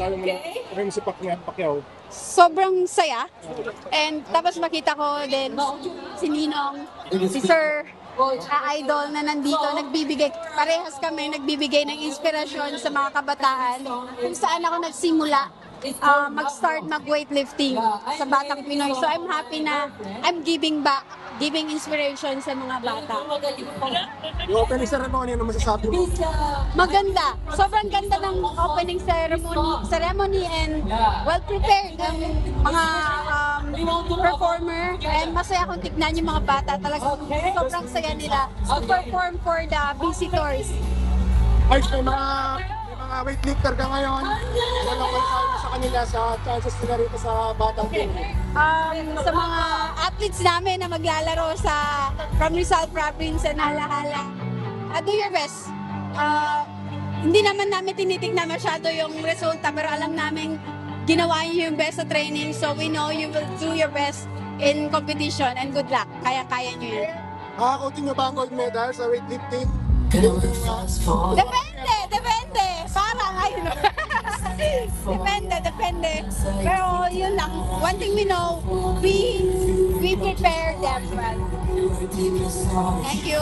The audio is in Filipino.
masasabi mo na si Pacquiao? Sobrang saya. And tapos makita ko din si Ninong, si Sir, idol na nandito, parehas kami nagbibigay ng inspirasyon sa mga kabataan kung saan ako nagsimula mag-start mag-weightlifting sa Batang Pinoy. So I'm happy na I'm giving back, giving inspiration sa mga bata. Yung opening ceremony, ano masasabi mo? Maganda. Sobrang ganda ng opening ceremony and well-prepared ang mga performer. And masaya kong tignan yung mga bata. Talagang sobrang saya nila to perform for the visitors. Ay, may mga weightlifter ka ngayon. Ano ko sa kanila sa chances nila rito sa Batang Pinoy? Sa mga athletes namin na maglalaro from Rizal Province and Halahala, do your best. Hindi naman namin tinitignan masyado yung resulta, pero alam namin ginawa niyo yung best sa training, so we know you will do your best in competition, and good luck. Kaya-kaya niyo yan. Makakakutin niyo ba ang gold medal sa weightlifting? Depende. Parang ayun. Depende. Pero yun lang. One thing we know, we prepare them well. Thank you.